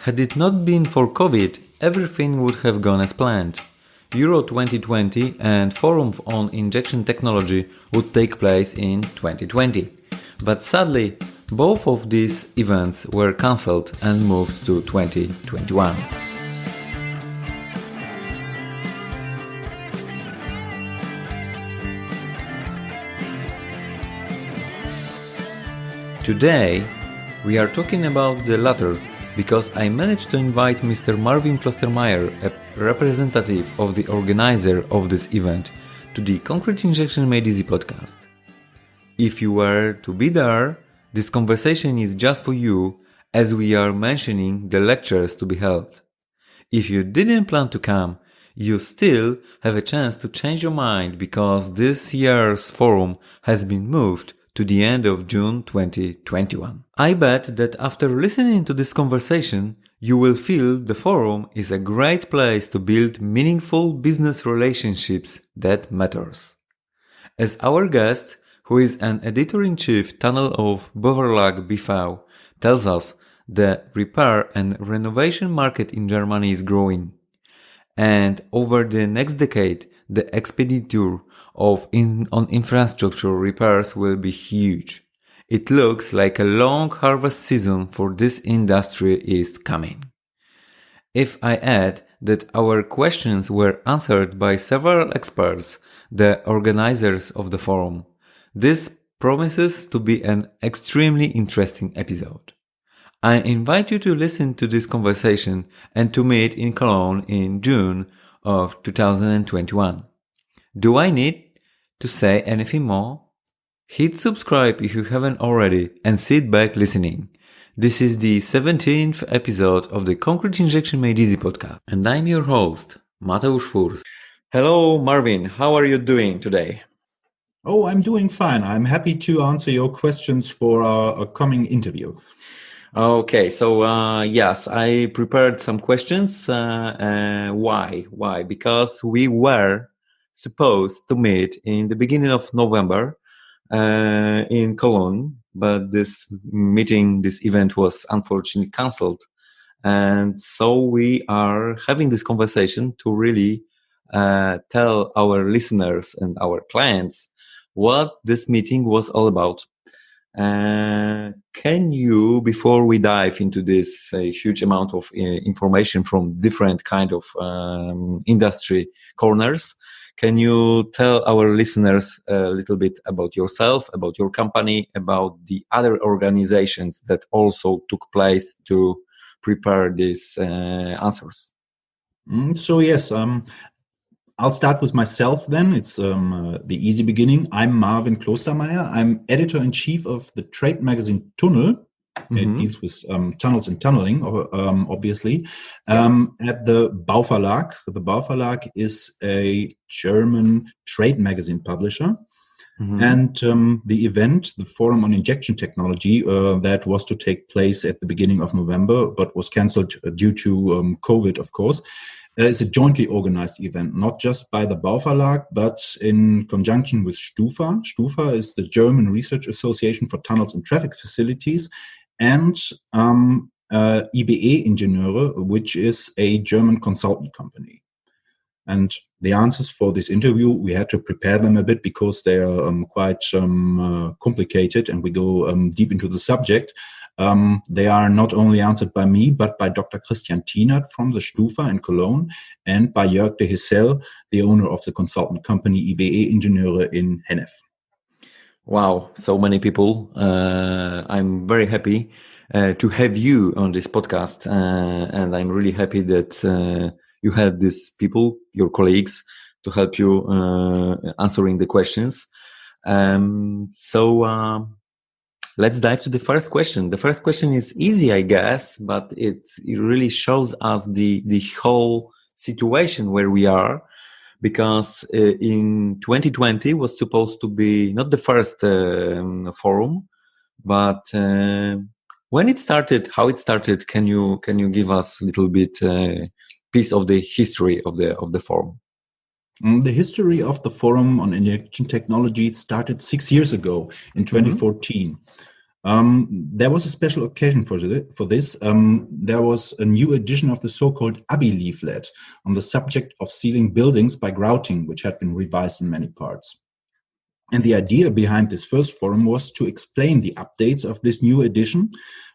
Had it not been for COVID, everything would have gone as planned. Euro 2020 and Forum on Injection Technology would take place in 2020. But sadly, both of these events were cancelled and moved to 2021. Today, we are talking about the latter because I managed to invite Mr. Marvin Klostermeier, a representative of the organizer of this event, to the Concrete Injection Made Easy podcast. If you were to be there, this conversation is just for you, as we are mentioning the lectures to be held. If you didn't plan to come, you still have a chance to change your mind because this year's forum has been moved to the end of June 2021. I bet that after listening to this conversation, you will feel the forum is a great place to build meaningful business relationships that matters. As our guest, who is an editor-in-chief tunnel of Bauverlag BV, tells us, the repair and renovation market in Germany is growing. And over the next decade, the expenditure on infrastructure repairs will be huge. It looks like a long harvest season for this industry is coming. If I add that our questions were answered by several experts, the organizers of the forum, this promises to be an extremely interesting episode. I invite you to listen to this conversation and to meet in Cologne in June of 2021. Do I need to say anything more? Hit subscribe if you haven't already and sit back listening. This is the 17th episode of the Concrete Injection Made Easy podcast, and I'm your host, Mateusz Furs. Hello, Marvin. How are you doing today? Oh, I'm doing fine. I'm happy to answer your questions for our upcoming interview. Okay, so yes, I prepared some questions. Why? Because we were supposed to meet in the beginning of November in Cologne, but this event was unfortunately cancelled. And so we are having this conversation to really tell our listeners and our clients what this meeting was all about. Can you, before we dive into this huge amount of information from different kind of industry corners, can you tell our listeners a little bit about yourself, about your company, about the other organizations that also took place to prepare these answers? So yes, I'll start with myself then. It's the easy beginning. I'm Marvin Klostermeier. I'm editor-in-chief of the trade magazine Tunnel. It deals with tunnels and tunneling, obviously. At the Bauverlag. The Bauverlag is a German trade magazine publisher. And the event, the Forum on Injection Technology, that was to take place at the beginning of November, but was cancelled due to COVID, of course, is a jointly organized event, not just by the Bauverlag, but in conjunction with STUVA. STUVA is the German Research Association for Tunnels and Traffic Facilities, and IBE-Ingenieure, which is a German consultant company. And the answers for this interview, we had to prepare them a bit because they are quite complicated, and we go deep into the subject. They are not only answered by me, but by Dr. Christian Tienert from the STUVA in Cologne and by Jörg de Hissel, the owner of the consultant company IBE-Ingenieure in Hennef. Wow, so many people. I'm very happy to have you on this podcast, and I'm really happy that you had these people, your colleagues, to help you answering the questions. Let's dive to the first question. The first question is easy, I guess, but it really shows us the whole situation where we are, because in 2020 was supposed to be not the first forum, but when it started, how it started, can you give us a little bit piece of the history of the forum? The history of the Forum on Injection Technology started 6 years ago in 2014. There was a special occasion for this. There was a new edition of the so-called IBE leaflet on the subject of sealing buildings by grouting, which had been revised in many parts. And the idea behind this first forum was to explain the updates of this new edition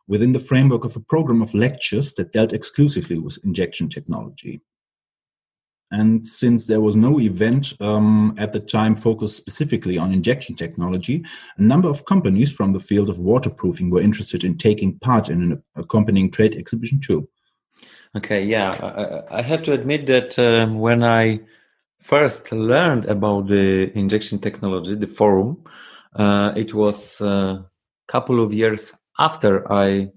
within the framework of a program of lectures that dealt exclusively with injection technology. And since there was no event at the time focused specifically on injection technology, a number of companies from the field of waterproofing were interested in taking part in an accompanying trade exhibition too. Okay, yeah, I have to admit that when I first learned about the injection technology, the forum, it was a couple of years after I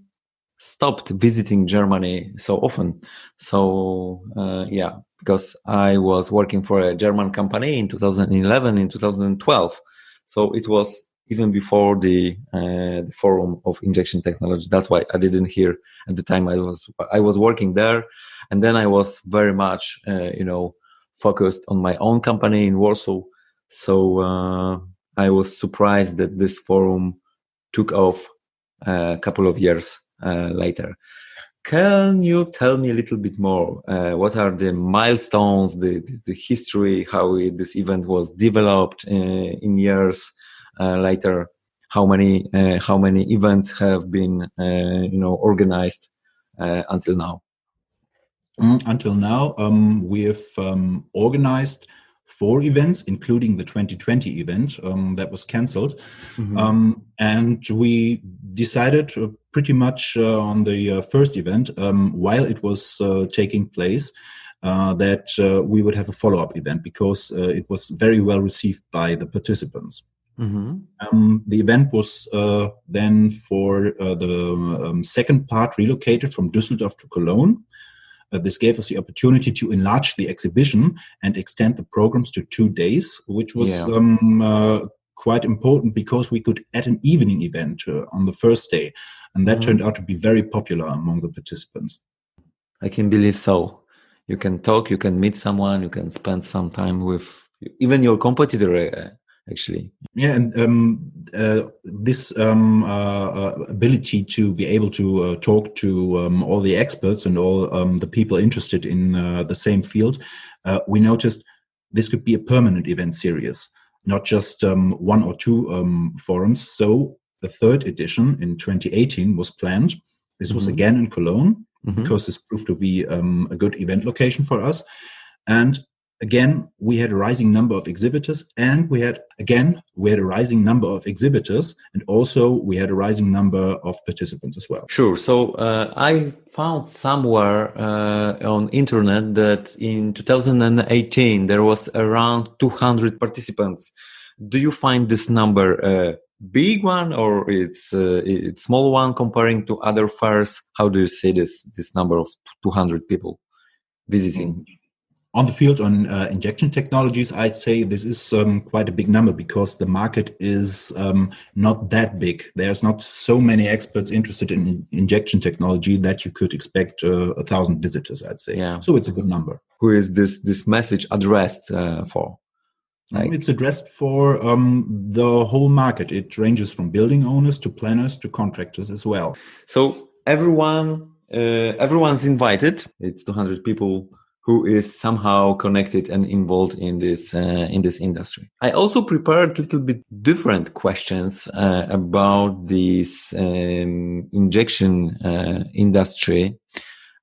stopped visiting Germany so often. So yeah, because I was working for a German company in 2011, in 2012. So it was even before the forum of injection technology. That's why I didn't hear at the time. I was working there, and then I was very much focused on my own company in Warsaw. So I was surprised that this forum took off a couple of years later. Can you tell me a little bit more? What are the milestones, the history, how this event was developed in years later? How many events have been organized until now? Until now, we have organized 4 events, including the 2020 event that was cancelled. Mm-hmm. And we decided pretty much on the first event, while it was taking place, that we would have a follow-up event because it was very well received by the participants. Mm-hmm. The event was then for the second part relocated from Düsseldorf to Cologne. This gave us the opportunity to enlarge the exhibition and extend the programs to 2 days, which was quite important because we could add an evening event on the first day. And that turned out to be very popular among the participants. I can believe so. You can talk, you can meet someone, you can spend some time with even your competitor, actually. Yeah, and this ability to be able to talk to all the experts and all the people interested in the same field, we noticed this could be a permanent event series, not just 1 or 2 forums. So the third edition in 2018 was planned. This was again in Cologne, because this proved to be a good event location for us. And again, we had a rising number of exhibitors, and we had a rising number of exhibitors, and also we had a rising number of participants as well. Sure. So I found somewhere on internet that in 2018 there was around 200 participants. Do you find this number a big one, or it's small one comparing to other fairs? How do you see this number of 200 people visiting? On the field on injection technologies, I'd say this is quite a big number because the market is not that big. There's not so many experts interested in injection technology that you could expect 1,000 visitors, I'd say. Yeah. So it's a good number. Who is this message addressed for? It's addressed for the whole market. It ranges from building owners to planners to contractors as well. So everyone's invited. It's 200 people who is somehow connected and involved in this industry. I also prepared a little bit different questions about this injection industry,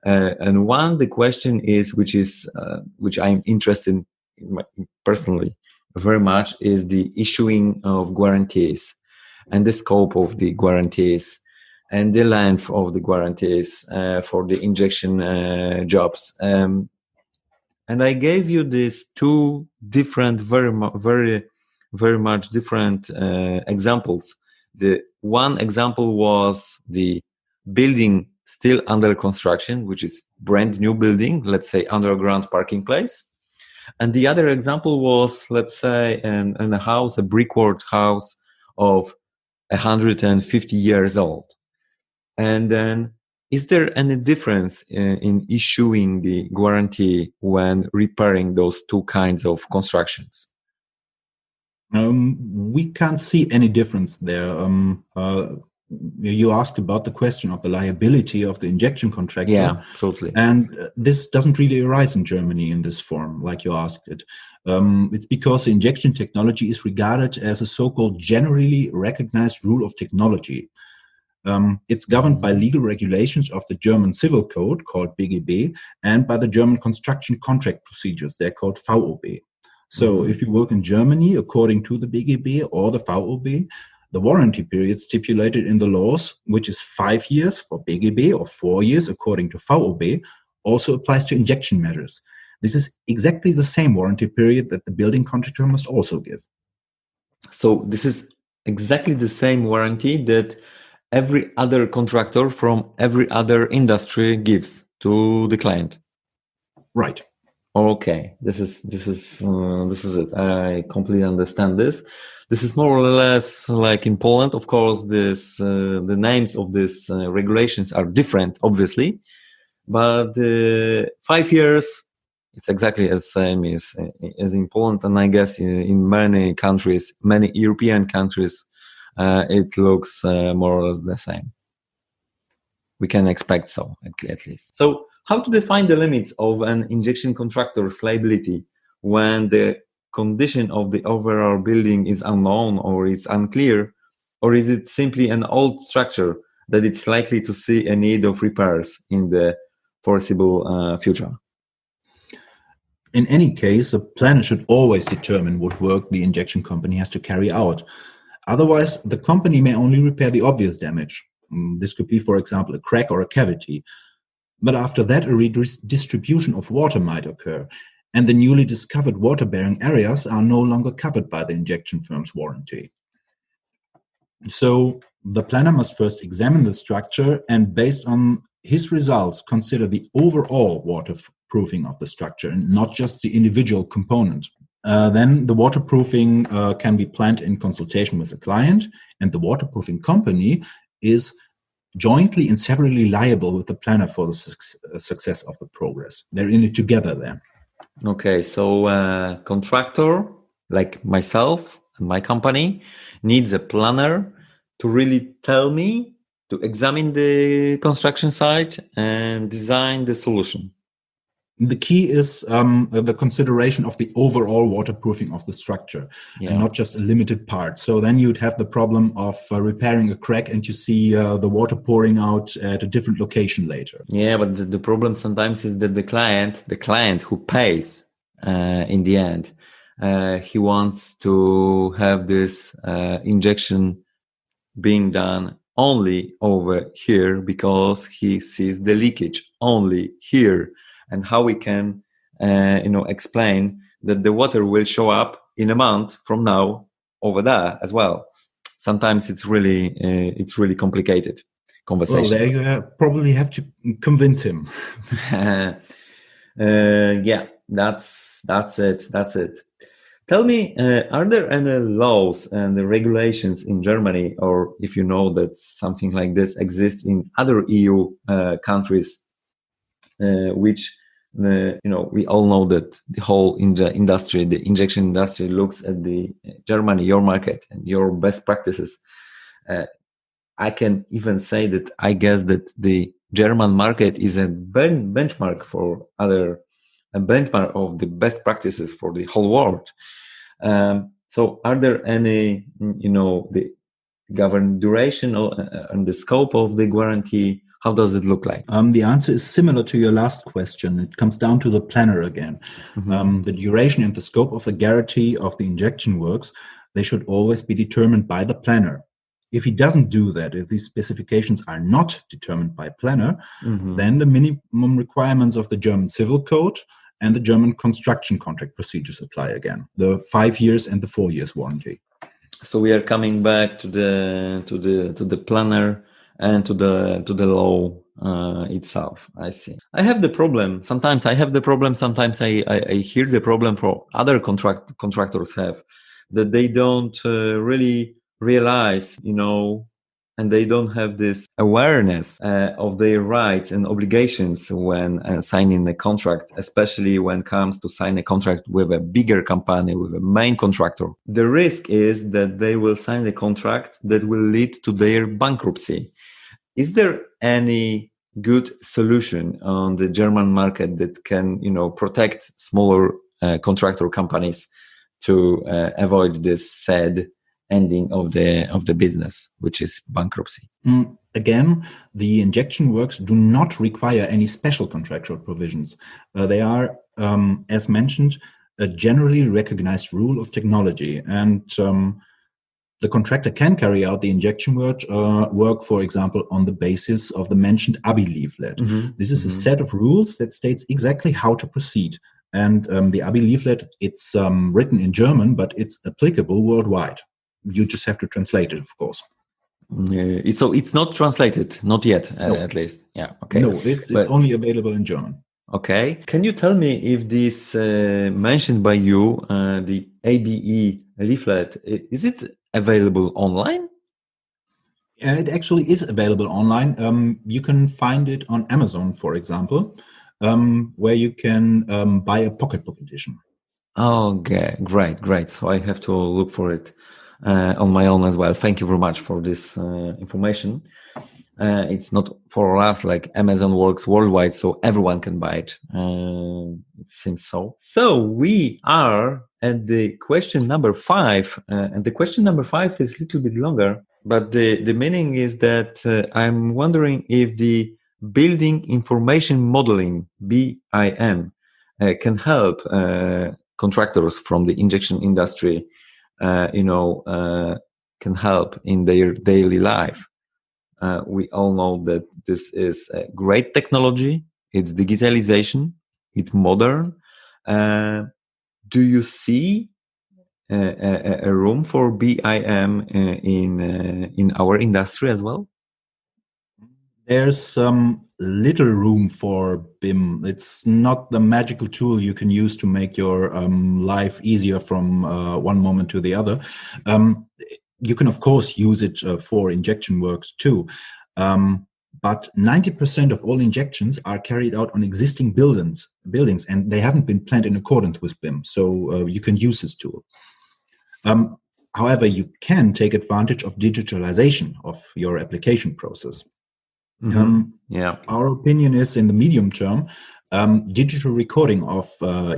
and the question is, which I'm interested in personally very much, is the issuing of guarantees and the scope of the guarantees and the length of the guarantees for the injection jobs. And I gave you these 2 different, very much different examples. The one example was the building still under construction, which is brand new building, let's say underground parking place. And the other example was, let's say, a house, a brickwork house of 150 years old. And then, is there any difference in issuing the guarantee when repairing those 2 kinds of constructions? We can't see any difference there. you asked about the question of the liability of the injection contractor. Yeah, absolutely. And this doesn't really arise in Germany in this form, like you asked it. It's because the injection technology is regarded as a so-called generally recognized rule of technology. It's governed by legal regulations of the German Civil Code, called BGB, and by the German construction contract procedures. They're called VOB. So if you work in Germany according to the BGB or the VOB, the warranty period stipulated in the laws, which is 5 years for BGB or 4 years according to VOB, also applies to injection measures. This is exactly the same warranty period that the building contractor must also give. So this is exactly the same warranty that every other contractor from every other industry gives to the client. Right. Okay, this is it. I completely understand this. This is more or less like in Poland. Of course, the names of these regulations are different, obviously, but 5 years, it's exactly as same as in Poland, and I guess in many countries, many European countries, it looks more or less the same. We can expect so, at least. So, how to define the limits of an injection contractor's liability when the condition of the overall building is unknown or is unclear, or is it simply an old structure that it's likely to see a need of repairs in the foreseeable future? In any case, a planner should always determine what work the injection company has to carry out. Otherwise, the company may only repair the obvious damage. This could be, for example, a crack or a cavity. But after that, a redistribution of water might occur, and the newly discovered water-bearing areas are no longer covered by the injection firm's warranty. So the planner must first examine the structure and, based on his results, consider the overall waterproofing of the structure and not just the individual component. Then the waterproofing can be planned in consultation with the client, and the waterproofing company is jointly and severally liable with the planner for the success of the progress. They're in it together then. Okay, so contractor like myself and my company needs a planner to really tell me to examine the construction site and design the solution. The key is the consideration of the overall waterproofing of the structure, and not just a limited part. So then you'd have the problem of repairing a crack and you see the water pouring out at a different location later. Yeah, but the problem sometimes is that the client who pays in the end, he wants to have this injection being done only over here because he sees the leakage only here. And how we can, explain that the water will show up in a month from now over there as well. Sometimes it's really complicated conversation. Well, there you probably have to convince him. Yeah, that's it. Tell me, are there any laws and regulations in Germany, or if you know that something like this exists in other EU countries, which we all know that the whole industry, the injection industry, looks at the Germany, your market, and your best practices. I can even say that I guess that the German market is a benchmark for a benchmark of the best practices for the whole world. So, are there any, the governed duration and the scope of the guarantee? How does it look like? The answer is similar to your last question. It comes down to the planner again. The duration and the scope of the guarantee of the injection works, they should always be determined by the planner. If he doesn't do that, if these specifications are not determined by planner, then the minimum requirements of the German Civil Code and the German construction contract procedures apply again, the 5 years and the 4 years warranty. So we are coming back to the planner and to the law itself. I see. I have the problem. Sometimes I have the problem. Sometimes I hear the problem for other contractors have, that they don't really realize, and they don't have this awareness of their rights and obligations when signing a contract, especially when it comes to sign a contract with a bigger company, with a main contractor. The risk is that they will sign a contract that will lead to their bankruptcy. Is there any good solution on the German market that can, protect smaller contractor companies to avoid this sad ending of the business, which is bankruptcy? Again, the injection works do not require any special contractual provisions. They are, as mentioned, a generally recognized rule of technology, and the contractor can carry out the injection work, for example, on the basis of the mentioned IBE leaflet. This is a set of rules that states exactly how to proceed. And the IBE leaflet, it's written in German, but it's applicable worldwide. You just have to translate it, of course. It's not translated, not yet, No. At least. Yeah. Okay. No, it's only available in German. Okay. Can you tell me if this mentioned by you, the IBE leaflet, is it available online? It actually is available online. You can find it on Amazon, for example, where you can buy a pocketbook edition. Okay, great. So I have to look for it on my own as well. Thank you very much for this information. It's not for us, like Amazon works worldwide, so everyone can buy it. It seems so. So we are at the question number 5, and the question number 5 is a little bit longer, but the meaning is that I'm wondering if the building information modeling, BIM, can help contractors from the injection industry, can help in their daily life. We all know that this is a great technology. It's digitalization. It's modern. Do you see a room for BIM in our industry as well? There's some little room for BIM. It's not the magical tool you can use to make your life easier from one moment to the other. You can, of course, use it for injection works too. But 90% of all injections are carried out on existing buildings, and they haven't been planned in accordance with BIM. So you can use this tool. However, you can take advantage of digitalization of your application process. Our opinion is, in the medium term, digital recording of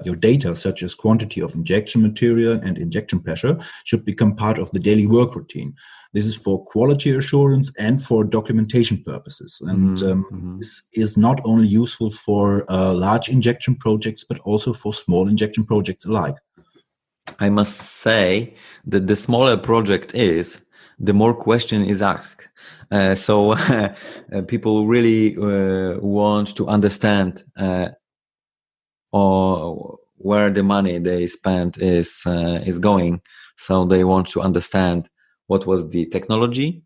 your data, such as quantity of injection material and injection pressure, should become part of the daily work routine. This is for quality assurance and for documentation purposes. And this is not only useful for large injection projects, but also for small injection projects alike. I must say that the smaller project is, the more question is asked. So people really want to understand where the money they spent is going. So they want to understand what was the technology,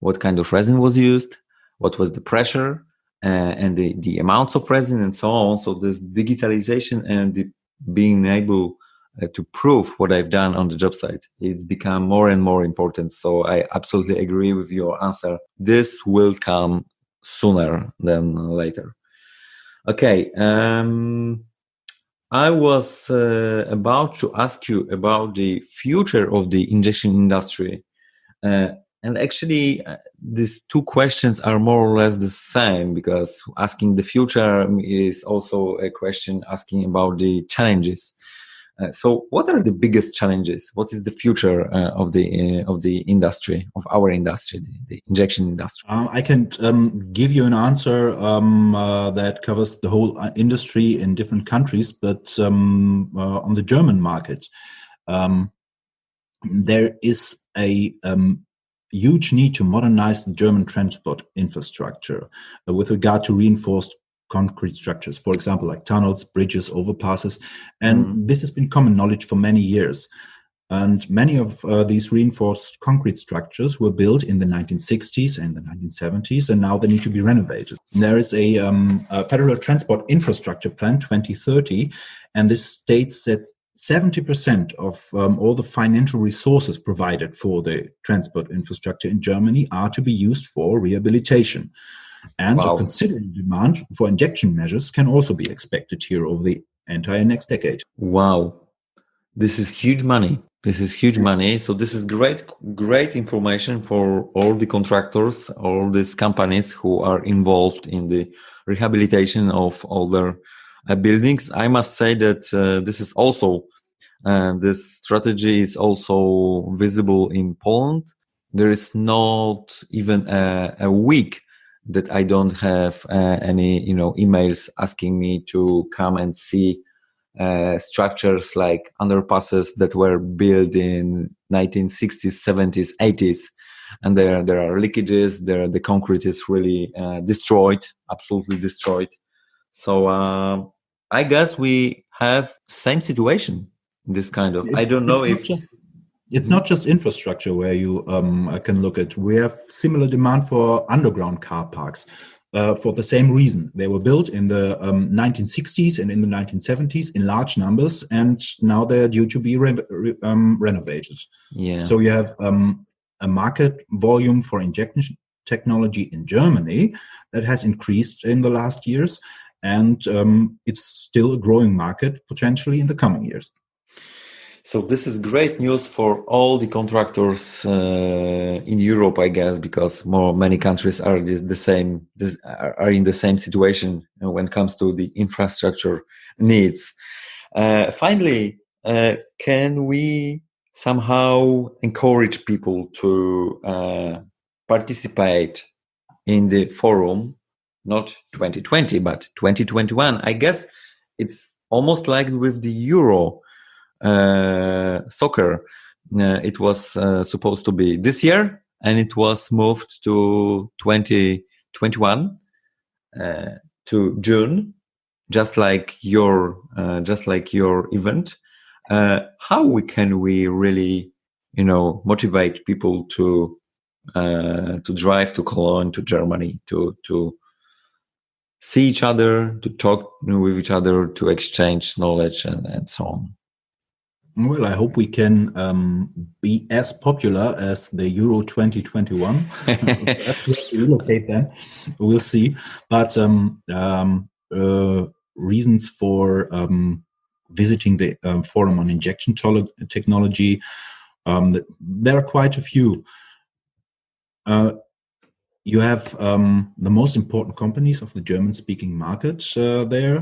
what kind of resin was used, what was the pressure, and the amounts of resin and so on. So this digitalization and being able to prove what I've done on the job site is become more and more important. So I absolutely agree with your answer. This will come sooner than later. Okay. I was about to ask you about the future of the injection industry. And actually, these two questions are more or less the same, because asking the future is also a question asking about the challenges. So what are the biggest challenges? What is the future of the industry, of our industry, the injection industry? I can give you an answer that covers the whole industry in different countries, but on the German market, there is a huge need to modernize the German transport infrastructure with regard to reinforced concrete structures, for example, like tunnels, bridges, overpasses. And this has been common knowledge for many years. And many of these reinforced concrete structures were built in the 1960s and the 1970s, and now they need to be renovated. There is a Federal Transport Infrastructure Plan 2030, and this states that 70% of all the financial resources provided for the transport infrastructure in Germany are to be used for rehabilitation. And a considerable demand for injection measures can also be expected here over the entire next decade. Wow. This is huge money. This is huge money. So this is great information for all the contractors, all these companies who are involved in the rehabilitation of older buildings. I must say that this is also, this strategy is also visible in Poland. There is not even a week that I don't have any, emails asking me to come and see structures like underpasses that were built in 1960s, 70s, 80s, and there are leakages. The concrete is really destroyed, absolutely destroyed. So I guess we have same situation. This kind of, I don't know if it's not just infrastructure where you can look at. We have similar demand for underground car parks. For the same reason. They were built in the 1960s and in the 1970s in large numbers, and now they're due to be renovated. Yeah. So you have a market volume for injection technology in Germany that has increased in the last years, and it's still a growing market potentially in the coming years. So this is great news for all the contractors in Europe, I guess, because many countries are in the same situation when it comes to the infrastructure needs. Finally, can we somehow encourage people to participate in the forum, not 2020, but 2021? I guess it's almost like with the Euro. Soccer, it was supposed to be this year, and it was moved to 2021 to June, just like your event. How can we really, motivate people to drive to Cologne, to Germany, to see each other, to talk with each other, to exchange knowledge and so on? Well, I hope we can be as popular as the Euro 2021. Perhaps we have to relocate then. We'll see. But reasons for visiting the Forum on Injection Technology, there are quite a few. You have the most important companies of the German-speaking market there,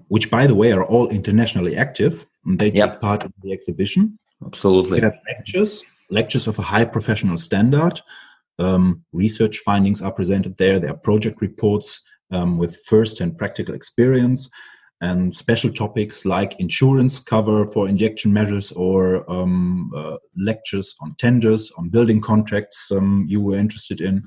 which, by the way, are all internationally active, and they take part in the exhibition. Absolutely. You have lectures of a high professional standard. Research findings are presented there. There are project reports with first and practical experience, and special topics like insurance cover for injection measures, or lectures on tenders, on building contracts you were interested in.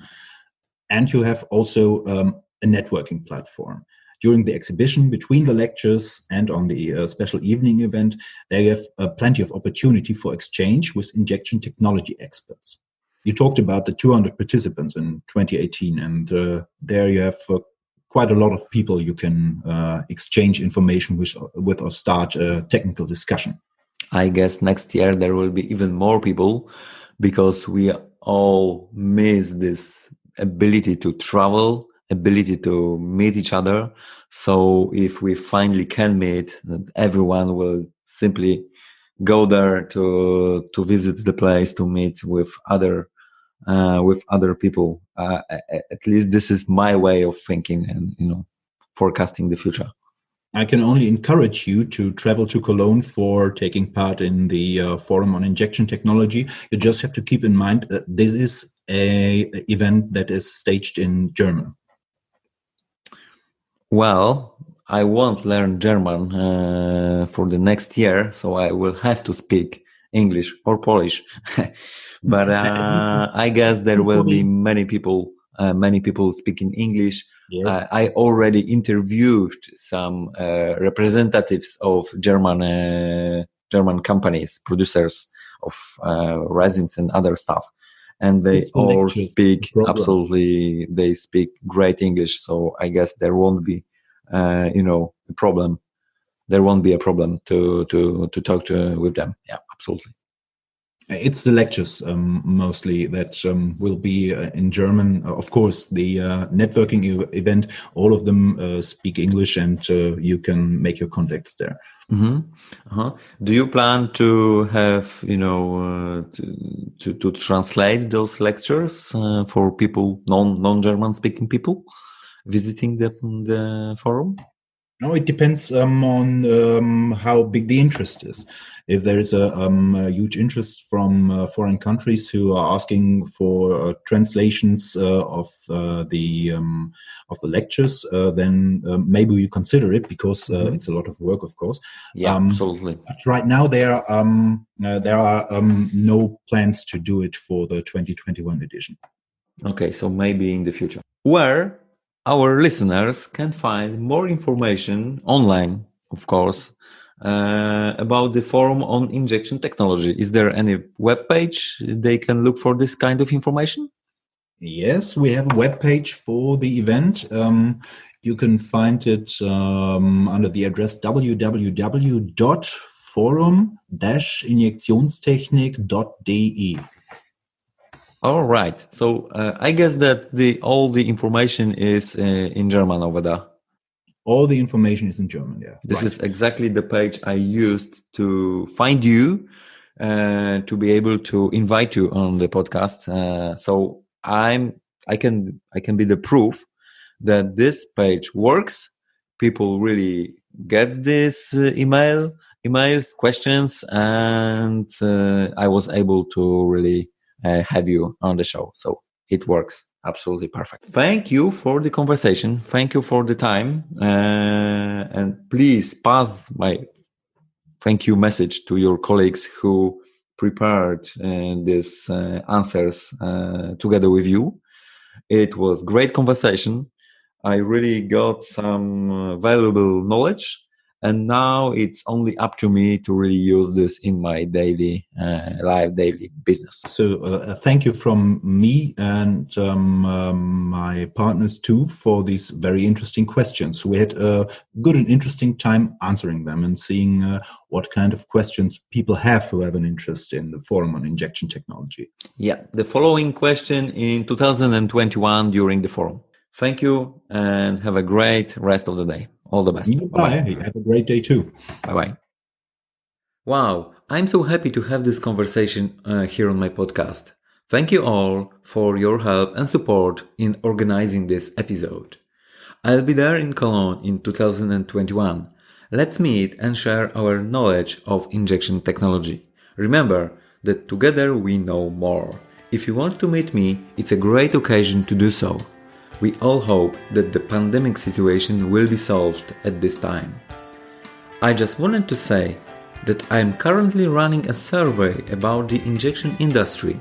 And you have also a networking platform. During the exhibition, between the lectures and on the special evening event, they have plenty of opportunity for exchange with injection technology experts. You talked about the 200 participants in 2018, and there you have quite a lot of people you can exchange information with or start a technical discussion. I guess next year there will be even more people, because we all miss this ability to travel, ability to meet each other. So if we finally can meet, everyone will simply go there to visit the place, to meet with other people. At least this is my way of thinking and forecasting the future. I can only encourage you to travel to Cologne for taking part in the Forum on Injection Technology. You just have to keep in mind that this is an event that is staged in German. Well, I won't learn German for the next year, so I will have to speak English or Polish. But I guess there will be many people speaking English. Yes. I already interviewed some representatives of German companies, producers of resins and other stuff, and they all speak absolutely. They speak great English, so I guess there won't be a problem. there won't be a problem to talk with them. Yeah, absolutely. It's the lectures mostly that will be in German. Of course, the networking event, all of them speak English, and you can make your contacts there. Mm-hmm. Do you plan to have, to translate those lectures for people, non-German speaking people visiting the forum? No, it depends on how big the interest is. If there is a huge interest from foreign countries who are asking for translations of the lectures, then maybe we consider it, because it's a lot of work, of course. Yeah, absolutely. But right now there are no plans to do it for the 2021 edition. Okay, so maybe in the future. Where our listeners can find more information online, of course, about the forum on injection technology. Is there any web page they can look for this kind of information? Yes, we have a web page for the event. You can find it under the address www.forum-injektionstechnik.de. All right. So I guess that all the information is in German over there. All the information is in German. Yeah. This is exactly the page I used to find you, to be able to invite you on the podcast. So I can be the proof that this page works. People really get this emails, questions, and I was able to really have you on the show. So it works absolutely perfect. Thank you for the conversation. Thank you for the time. And please pass my thank you message to your colleagues who prepared these answers together with you. It was great conversation. I really got some valuable knowledge. And now it's only up to me to really use this in my daily business. So thank you from me and my partners too for these very interesting questions. We had a good and interesting time answering them and seeing what kind of questions people have who have an interest in the forum on injection technology. Yeah, the following question in 2021 during the forum. Thank you and have a great rest of the day. All the best. Bye-bye. Have a great day too. Bye-bye. Wow, I'm so happy to have this conversation here on my podcast. Thank you all for your help and support in organizing this episode. I'll be there in Cologne in 2021. Let's meet and share our knowledge of injection technology. Remember that together we know more. If you want to meet me, it's a great occasion to do so. We all hope that the pandemic situation will be solved at this time. I just wanted to say that I am currently running a survey about the injection industry.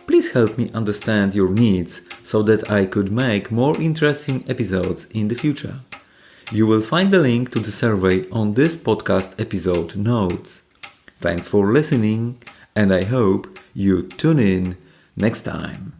Please help me understand your needs so that I could make more interesting episodes in the future. You will find the link to the survey on this podcast episode notes. Thanks for listening, and I hope you tune in next time.